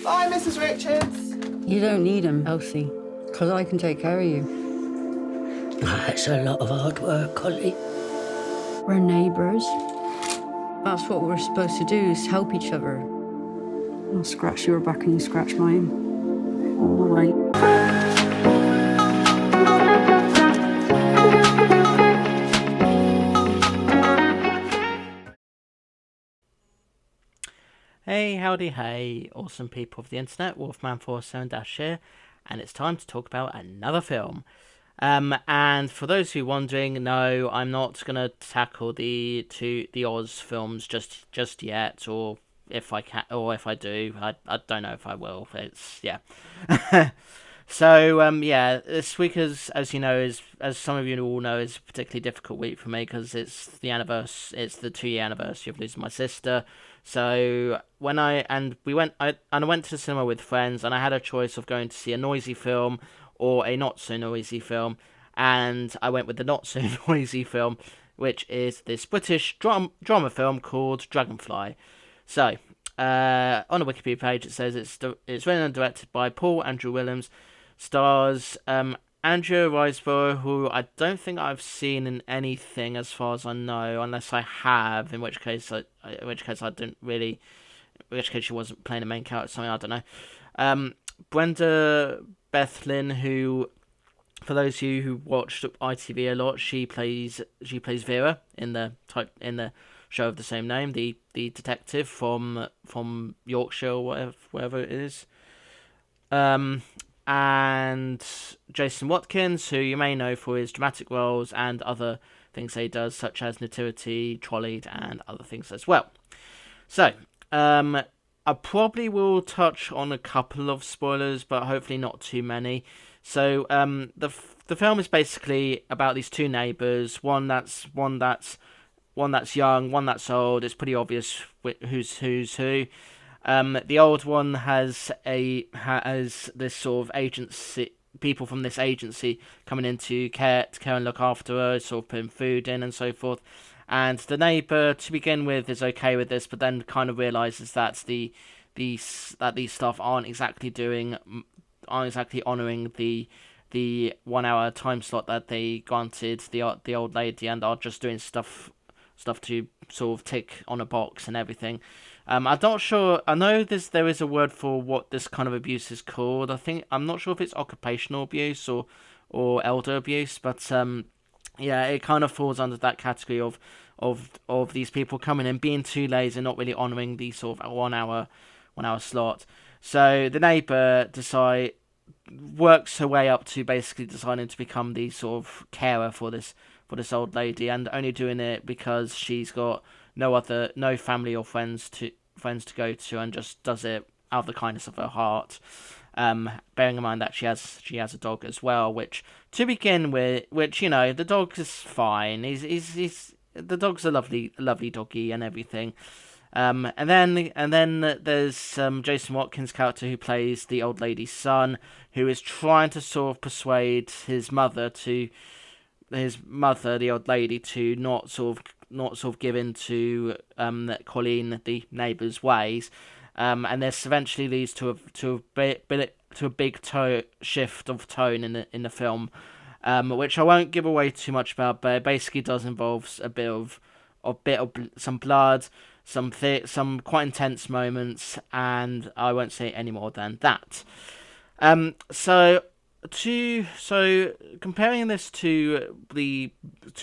Bye, Mrs. Richards. You don't need him, Elsie, because I can take care of you. It's a lot of hard work, Holly. We're neighbours. That's what we're supposed to do, is help each other. I'll scratch your back and you scratch mine. All the way. Hey, howdy, hey, awesome people of the internet, Wolfman47- here, and it's time to talk about another film. And for those who are wondering, no, I'm not gonna tackle the Oz films just yet, or if I can, or if I do, I don't know if I will. It's yeah. So yeah, this week as you know, as some of you all know, is a particularly difficult week for me because it's the 2-year anniversary of losing my sister. So when I went to the cinema with friends, and I had a choice of going to see a noisy film or a not so noisy film, and I went with the not so noisy film, which is this British drama film called Dragonfly. So on the Wikipedia page it says it's written and directed by Paul Andrew Williams, stars Andrea Riseborough, who I don't think I've seen in anything as far as I know, unless I have, in which case I didn't really, in which case she wasn't playing a main character or something, I don't know. Brenda Bethlin, who, for those of you who watched ITV a lot, she plays Vera in the show of the same name, the detective from Yorkshire or wherever it is. And Jason Watkins, who you may know for his dramatic roles and other things he does, such as Nativity, Trolleyed, and other things as well. So, I probably will touch on a couple of spoilers, but hopefully not too many. So, the film is basically about these two neighbours. One that's young, one that's old. It's pretty obvious who's who. The old one has this sort of agency, people from this agency coming in to care and look after her, sort of putting food in and so forth. And the neighbour, to begin with, is okay with this, but then kind of realizes that these staff aren't exactly honouring the 1 hour time slot that they granted the old lady, and are just doing stuff to sort of tick on a box and everything. I'm not sure. I know there is a word for what this kind of abuse is called. I'm not sure if it's occupational abuse or elder abuse, but yeah, it kind of falls under that category of these people coming in, being too lazy and not really honouring the sort of 1 hour slot. So the neighbour works her way up to basically deciding to become the sort of carer for this old lady, and only doing it because she's got no family or friends to go to, and just does it out of the kindness of her heart. Bearing in mind that she has a dog as well, which to begin with, the dog is fine. He's the dog's a lovely doggy and everything. And then there's Jason Watkins' character, who plays the old lady's son, who is trying to sort of persuade his mother, the old lady, to not sort of give in to Colleen, the neighbour's ways. And this eventually leads to a big shift of tone in the film, which I won't give away too much about, but it basically does involve a bit of some blood, some quite intense moments, and I won't say any more than that. So comparing this to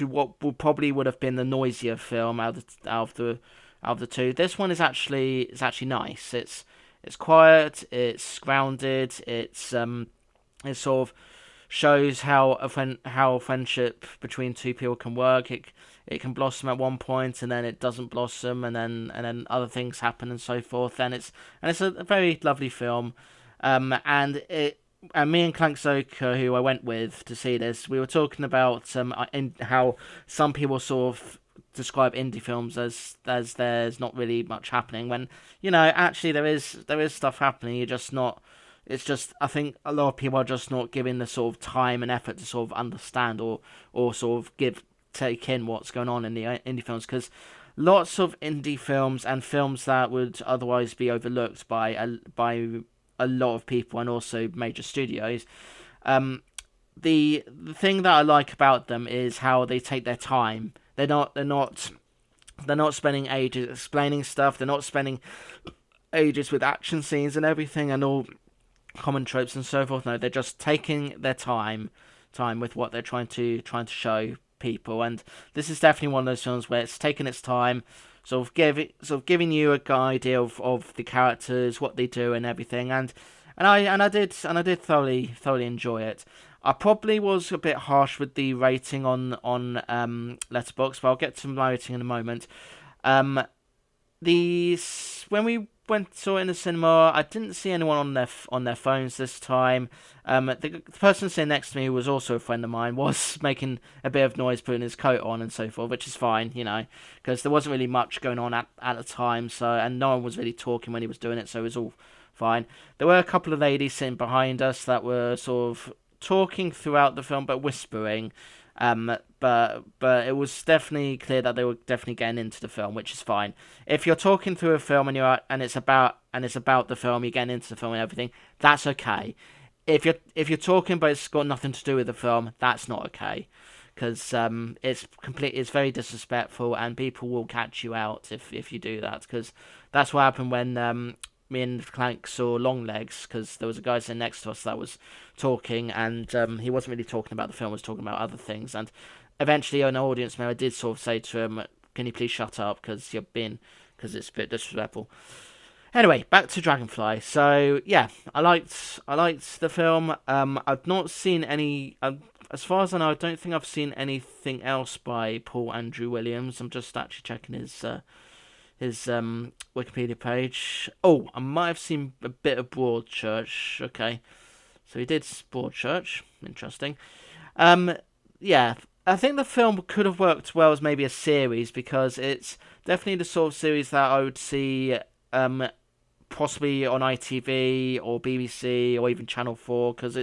what probably would have been the noisier film out of the two, this one is actually nice. It's quiet, it's grounded, it sort of shows how friendship between two people can work. It can blossom at one point, and then it doesn't blossom, and then other things happen and so forth. And it's a very lovely film. And me and Clank Zoka, who I went with to see this, we were talking about how some people sort of describe indie films as there's not really much happening, when actually there is stuff happening. You're just not. It's just, I think a lot of people are just not giving the sort of time and effort to sort of understand or sort of take in what's going on in the indie films, because lots of indie films and films that would otherwise be overlooked by a lot of people and also major studios. The thing that I like about them is how they take their time. They're not spending ages explaining stuff. They're not spending ages with action scenes and everything and all common tropes and so forth. No, they're just taking their time with what they're trying to show people. And this is definitely one of those films where it's taking its time, sort of giving you a good idea of the characters, what they do, and everything. And I did thoroughly enjoy it. I probably was a bit harsh with the rating on Letterboxd, but I'll get to my rating in a moment. When we saw it in the cinema, I didn't see anyone on their phones this time. The person sitting next to me, who was also a friend of mine, was making a bit of noise, putting his coat on and so forth, which is fine, because there wasn't really much going on at the time. So, and no one was really talking when he was doing it, so it was all fine. There were a couple of ladies sitting behind us that were sort of talking throughout the film, but whispering. But it was definitely clear that they were definitely getting into the film, which is fine. If you're talking through a film and it's about the film, you're getting into the film and everything, that's okay. If you're talking but it's got nothing to do with the film, that's not okay, because it's very disrespectful and people will catch you out if you do that, because that's what happened when me and Clank saw Longlegs, because there was a guy sitting next to us that was talking, and he wasn't really talking about the film, was talking about other things, and eventually an audience member did sort of say to him, "Can you please shut up, because it's a bit disrespectful." Anyway, back to Dragonfly. So yeah, I liked the film. I've not seen any. As far as I know, I don't think I've seen anything else by Paul Andrew Williams. I'm just actually checking his Wikipedia page. Oh, I might have seen a bit of Broadchurch. Okay, so he did Broadchurch. Interesting. Yeah, I think the film could have worked well as maybe a series, because it's definitely the sort of series that I would see possibly on ITV or BBC or even Channel 4, because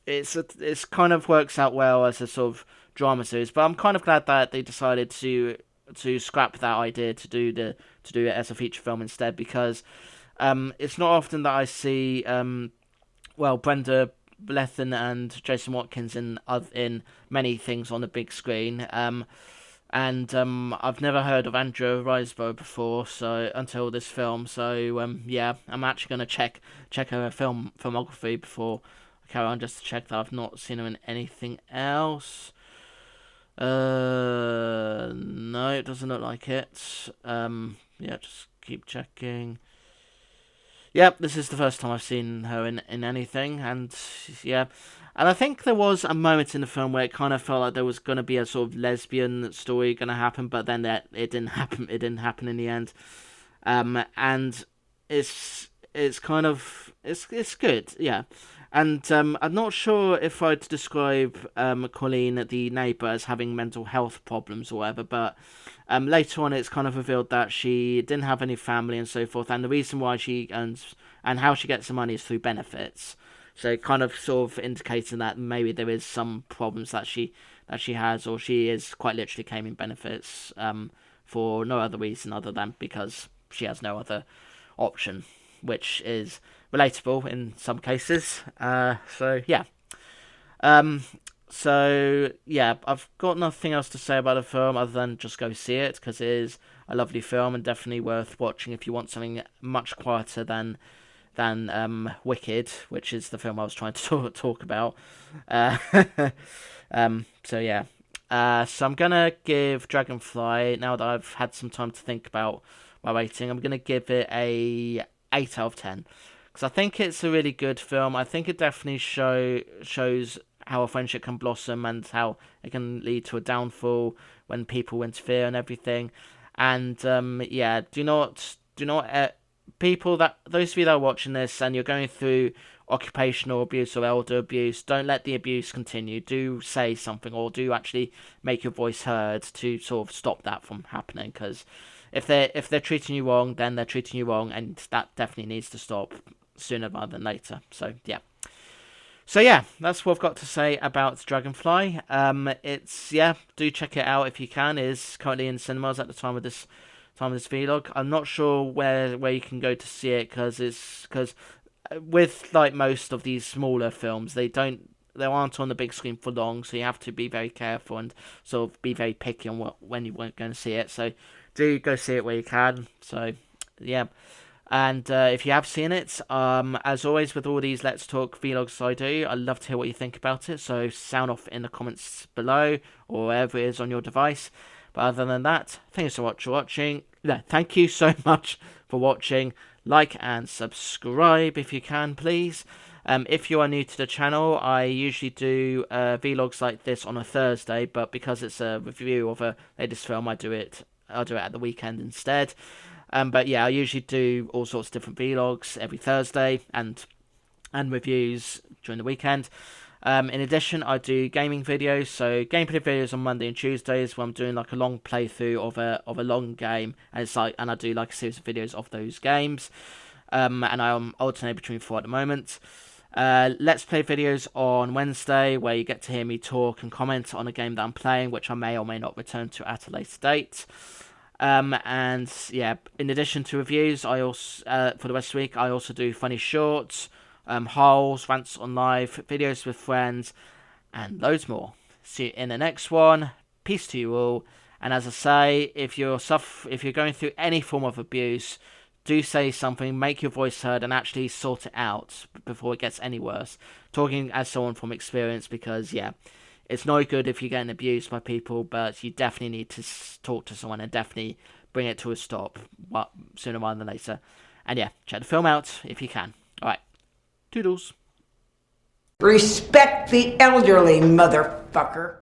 it's kind of works out well as a sort of drama series. But I'm kind of glad that they decided to scrap that idea to do it as a feature film instead, because it's not often that I see Brenda Blethyn and Jason Watkins in many things on the big screen, and I've never heard of Andrea Riseborough before, so until this film. So yeah, I'm actually gonna check her filmography before I carry on, just to check that I've not seen her in anything else. No, it doesn't look like it. Yeah, just keep checking. Yep, this is the first time I've seen her in anything, and yeah. And I think there was a moment in the film where it kind of felt like there was going to be a sort of lesbian story going to happen, but then it didn't happen. It didn't happen in the end. And it's kind of it's good, yeah. And I'm not sure if I'd describe Colleen, the neighbour, as having mental health problems or whatever, but later on it's kind of revealed that she didn't have any family and so forth, and the reason why she earns and how she gets the money is through benefits. So it kind of sort of indicating that maybe there is some problems that she has, or she is quite literally claiming benefits for no other reason other than because she has no other option, which is relatable in some cases. So yeah. So yeah, I've got nothing else to say about the film other than just go see it, because it is a lovely film and definitely worth watching if you want something much quieter than Wicked, which is the film I was trying to talk about. So yeah. So I'm gonna give Dragonfly, now that I've had some time to think about my rating, I'm gonna give it a 8 out of 10. Because I think it's a really good film. I think it definitely shows how a friendship can blossom and how it can lead to a downfall when people interfere and everything. And yeah, do not people that those of you that are watching this and you're going through occupational abuse or elder abuse, don't let the abuse continue. Do say something, or do actually make your voice heard to sort of stop that from happening, because if they're treating you wrong, then they're treating you wrong, and that definitely needs to stop sooner rather than later. So yeah. So yeah, that's what I've got to say about Dragonfly. Do check it out if you can. It is currently in cinemas at the time of this vlog. I'm not sure where you can go to see it because with like most of these smaller films, they aren't on the big screen for long, so you have to be very careful and sort of be very picky on when you weren't going to see it. So do go see it where you can. So yeah. And if you have seen it, as always with all these Let's Talk vlogs I do, I'd love to hear what you think about it. So sound off in the comments below or wherever it is on your device. But other than that, thank you so much for watching. Yeah, thank you so much for watching. Like and subscribe if you can, please. If you are new to the channel, I usually do vlogs like this on a Thursday, but because it's a review of a latest film, I'll do it at the weekend instead. But yeah, I usually do all sorts of different vlogs every Thursday and reviews during the weekend. In addition, I do gaming videos, so gameplay videos on Monday and Tuesdays where I'm doing like a long playthrough of a long game, and I do like a series of videos of those games. And I'm alternating between 4 at the moment. Let's Play videos on Wednesday where you get to hear me talk and comment on a game that I'm playing, which I may or may not return to at a later date. And yeah, in addition to reviews, I also for the rest of the week I also do funny shorts, hauls, rants on live, videos with friends, and loads more. See you in the next one. Peace to you all. And as I say, if you're going through any form of abuse, do say something, make your voice heard, and actually sort it out before it gets any worse. Talking as someone from experience, because yeah, it's no good if you're getting abused by people, but you definitely need to talk to someone and definitely bring it to a stop sooner rather than later. And yeah, check the film out if you can. Alright, toodles. Respect the elderly, motherfucker.